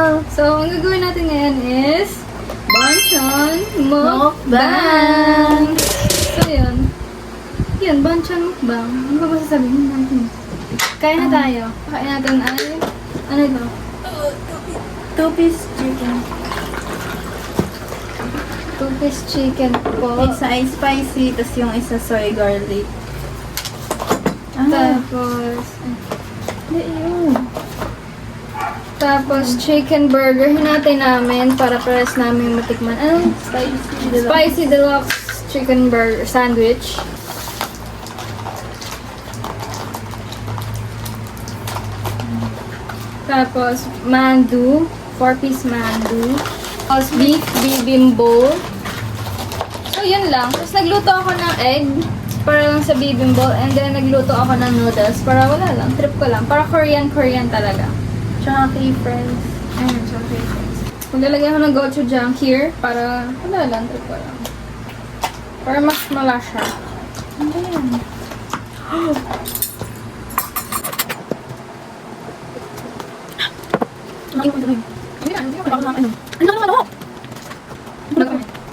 So, ang gagawin natin ngayon is Bonchon Mukbang! So, yun. Yun, Bonchon Mukbang. Ano ba sasabihin natin? Kain na tayo. Kain natin ay... Ano ito? Two-piece chicken. Two-piece chicken po. Isa ay spicy, tas yung isa soy garlic. Tapos... Hindi yun. Tapos, chicken burger. Hinatay namin para pares namin matikman. Ano? Spicy deluxe chicken burger sandwich. Tapos, mandu. 4-piece mandu. Tapos, beef bibimbo. So, yun lang. Tapos, nagluto ako ng egg para lang sa bibimbo. And then, nagluto ako ng noodles para wala lang. Trip ko lang. Para Korean talaga. Tsaka kay friends. Ayun, so favorites. Maglalagay ako ng gochujang here para wala lang, trip ko lang. Para mas malasya. Ano ba yan? Hindi ko tuloy. Hindi ko ano. Ano naman ako?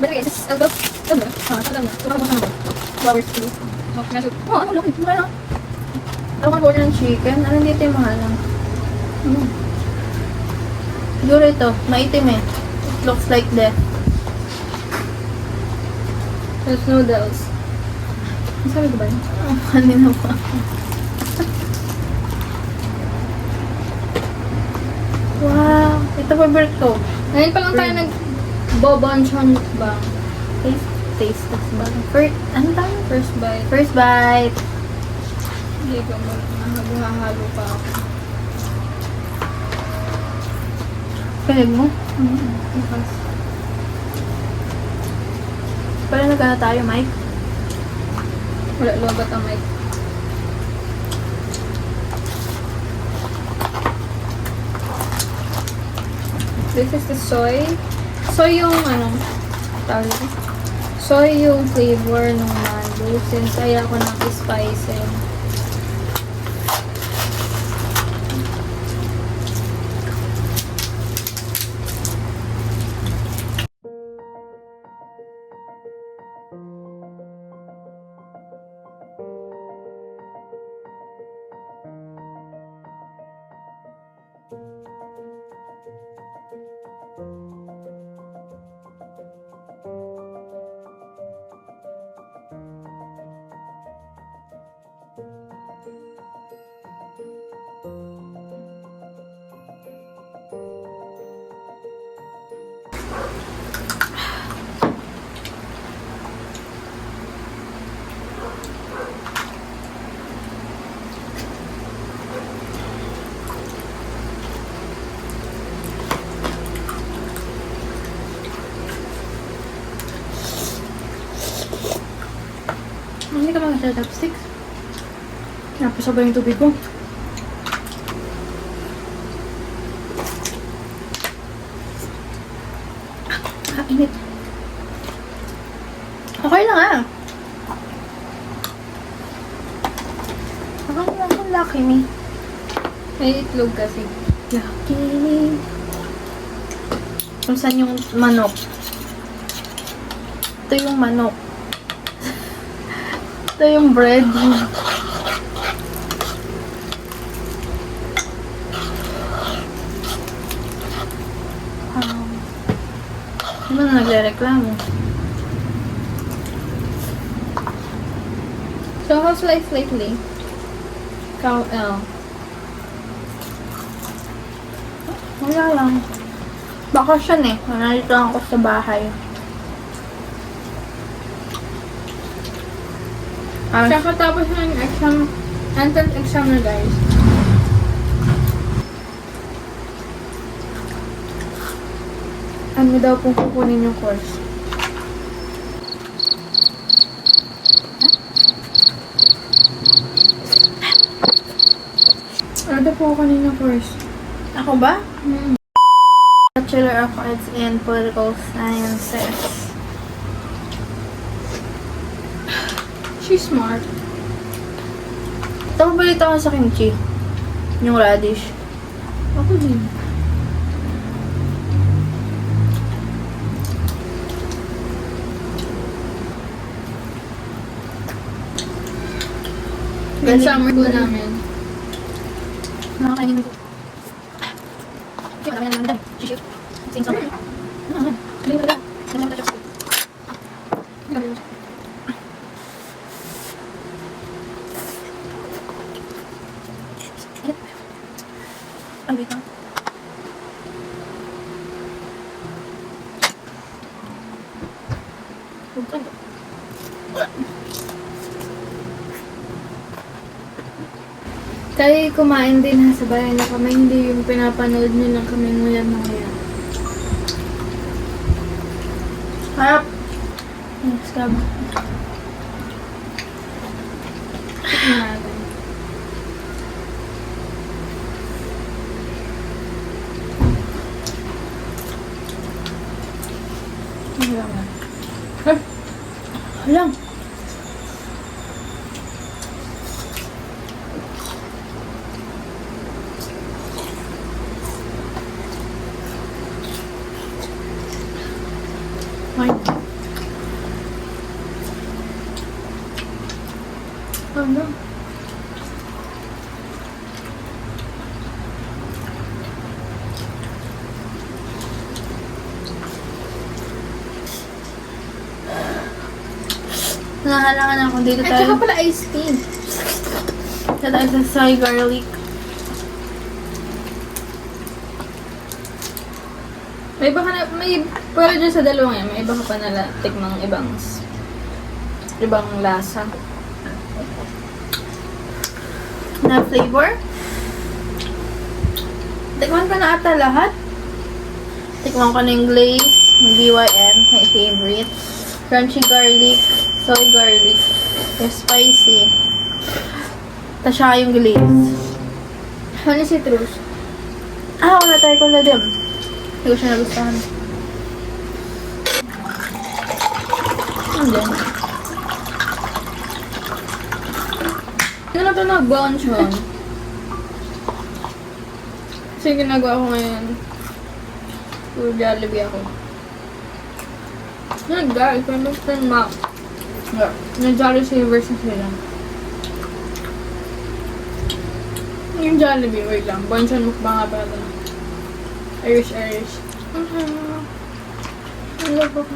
Balik guys, elbow. Elbow. Tagal na. Tumakbo ka na. Flowers too. Ano laki? Mura na. Ako mag-order ng chicken. Ano dito yung mahal lang? Siguro ito. Maitim eh. It looks like death. There's noodles. Sabi ko ba yun? Oh, kanina pa. Wow! Ito favorite ko. Ngayon pa lang tayo nag-bobonchon ba? Taste test ba? First, ano tayo? First bite. First bite. Hindi ko mahalo pa ako. Pinig mo? Bukas. Pala nagkana tayo, Mike. Wala lobat ang mic. This is the soy. Soy yung ano, tawag ito? Soy yung flavor ng mandu. Since ayaw ko ng spicy. Hindi ka mga chopsticks. Napasobra yung tubig ko. Init. Okay lang ah. Akong lucky me. May itlog kasi. Lucky me. Kung saan yung manok? Ito yung manok. Ito yung bread. Ano na nagre-reklamo? So, how's life lately? Wala lang. Bakasyon eh. Nandito lang ako sa bahay. Kakatapos na yung exam, entrance exam na guys. Ano daw pong kukunin yung course? Ano daw po kukunin yung course? Ako ba? Bachelor of Arts in Political Sciences. She's smart. Ito balita ko sa kimchi. Yung radish. Ako din. Yung summer school namin. Nakakainin ko. Kaya naman naman. Shiship. Sing summer. Hindi mo na. Hindi mo na. Ay, wait lang. Bukan. Kaya kumain din ha sa bahay na kami, hindi yung pinapanood nyo lang kami nguyan na nguyan. Harap. Yes, kaba. Tignan natin. Wala nga. Halang. Fine. Ano? Nahalangan ako dito At saka tayo. pala iced tea. Dito tayo sa soy garlic. May iba ka na, pero dyan sa dalawang yan, may iba ka pa na tikmang ibang lasa. Na flavor. Tikman ko na ata lahat. Tikman ko na yung glaze, yung BYN, my favorite. Crunchy garlic, soy garlic, yung spicy. Tapos siya yung glaze. Ano si Truce? Ah, ako na-try ko na din. Hindi ko siya nagustuhan. Hindi. Hindi na ito nag-bonchon. Kasi ginagawa ko ngayon. Puro Jollibee ako. Guys, may Mr. Mac. Nag-Jolly Savers na sila. Yung Jollibee, wait lang. Bonchon mukbang nga pala. Irish. Ang labo ko.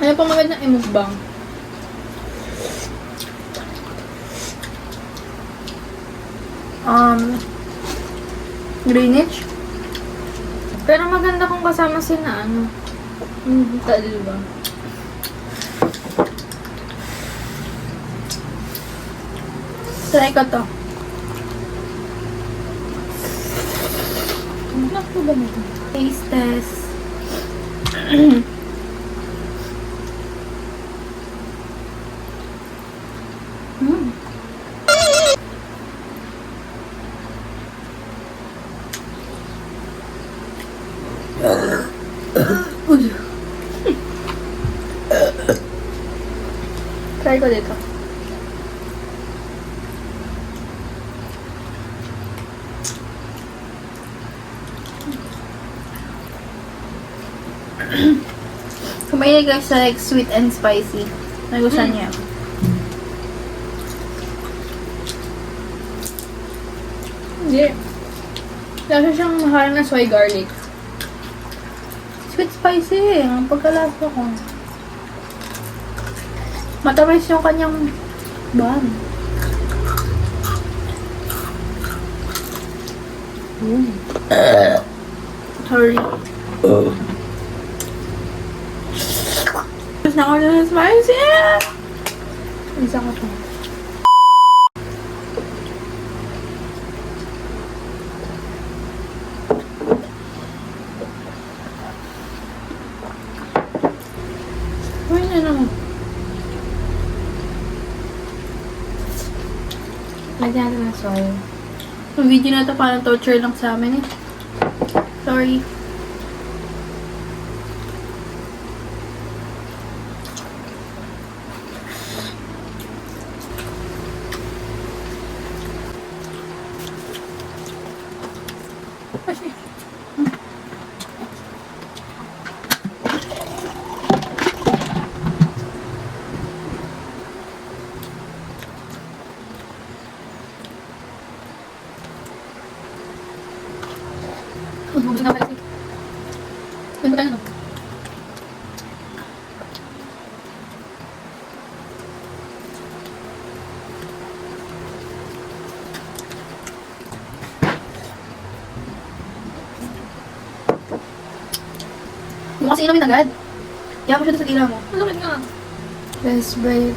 Ano pa magandang imukbang? Greenwich. Pero maganda kung kasama sina ano. Dalawa. Try ko to. Ano po ba nito? Taste test. Try ko dito. Kumain guys sa like sweet and spicy. Nagustuhan niya. Hindi. Lasa siyang mahal na soy garlic. Sweet spicy eh. Ang pagkalasa ko. Matamis yung kanyang bun. Sorry. Tapos na ako na spicy. Isa ko to. Uy, na naman. Lagyan natin ng soy. Yung video na to parang torture lang sa amin eh. Sorry. Hindi mo kasi inumin agad. Kaya mo siya doon sa dila mo. Malakit nga. Best bite.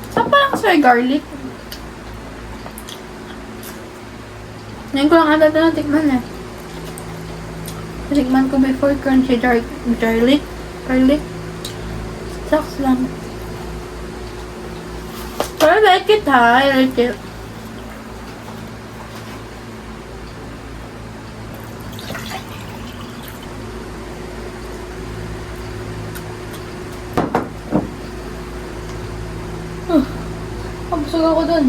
Saan pa lang soy garlic? Ngayon ko lang ata ito natikman eh. Natikman ko before crunchy garlic. Garlic. Sucks lang. But I like it ha. I like it. Pabusog ako dun.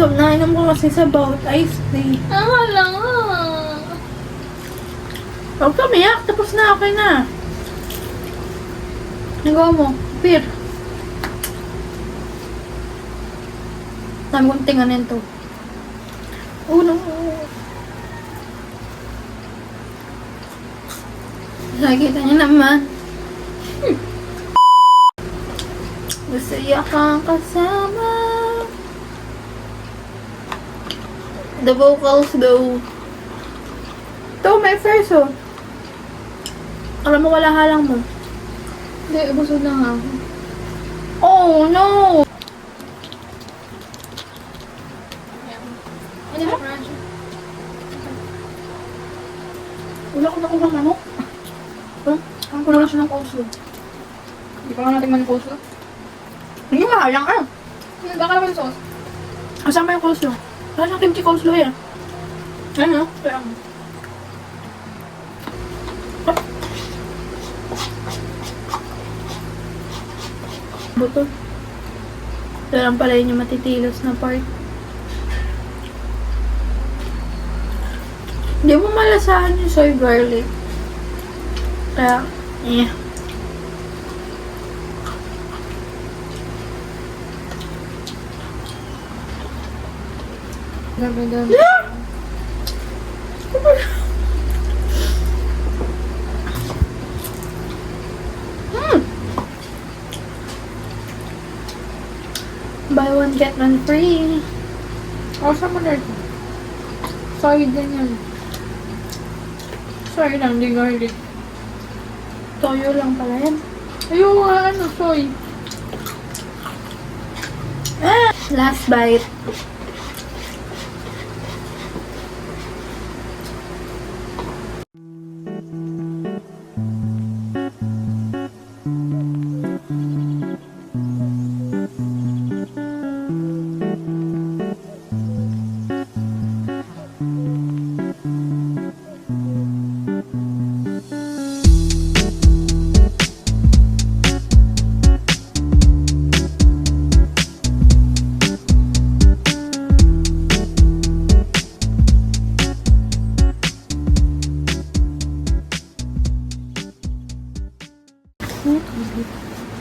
Nainom ko kasi sa bawat iced tea. Wala nga. Huwag ka umiyak. Tapos na. Okay na. Nagawa mo. Beer. Dami kong tinganin to. Oh no. Nakikita niyo naman. Masaya kang kasama. The vocals go. Ito, may first oh. Alam mo, wala halang mo. Hindi, busog na nga ako. Oh no! Ano ba, French? Wala ko nakuha manok. Ang kulo na siya ng coleslaw. Hindi pa nga natin man yung coleslaw. Hindi nga halang ah. Baka naman yung sauce. Kasama yung coleslaw. Wala siyang kimchi coleslaw yan. Ano? Kaya mo. Buto. Ito lang pala yun yung matitilos na part. Hindi mo malasahan yung soy garlic. Kaya, eh. Dami. Buy one, get one free. Saan mo na ito? Sorry din yan. Sorry lang, hindi garlic. Toyo lang pala yan. Ayun nga, soy. Last bite.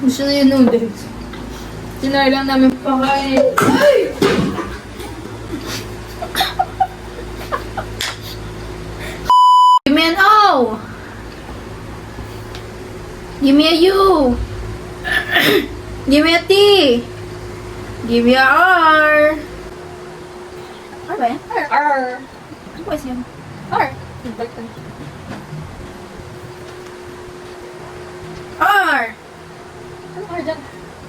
Gusto na yung noodles. Sinay lang namin pakain. Ay! Give me an O. Give me a U. Give me a T. Give me a R. R ba yan? R. Ano ba yun? R. R. Ano R dyan?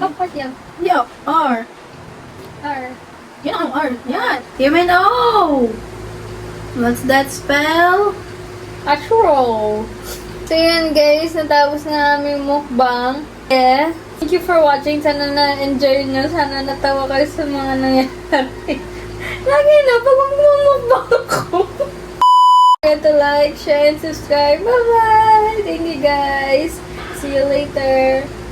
Top part yan. Yo, R. R. Yan ang R. Yan. Give me an O. What's that spell? Actual. So yun guys, natapos na namin mukbang. Yeah. Thank you for watching. Sana na-enjoy nyo. Sana natawa kayo sa mga nangyari. Lagi na, pag mukbang ako. like, share, and subscribe. Bye-bye! Thank you guys! See you later!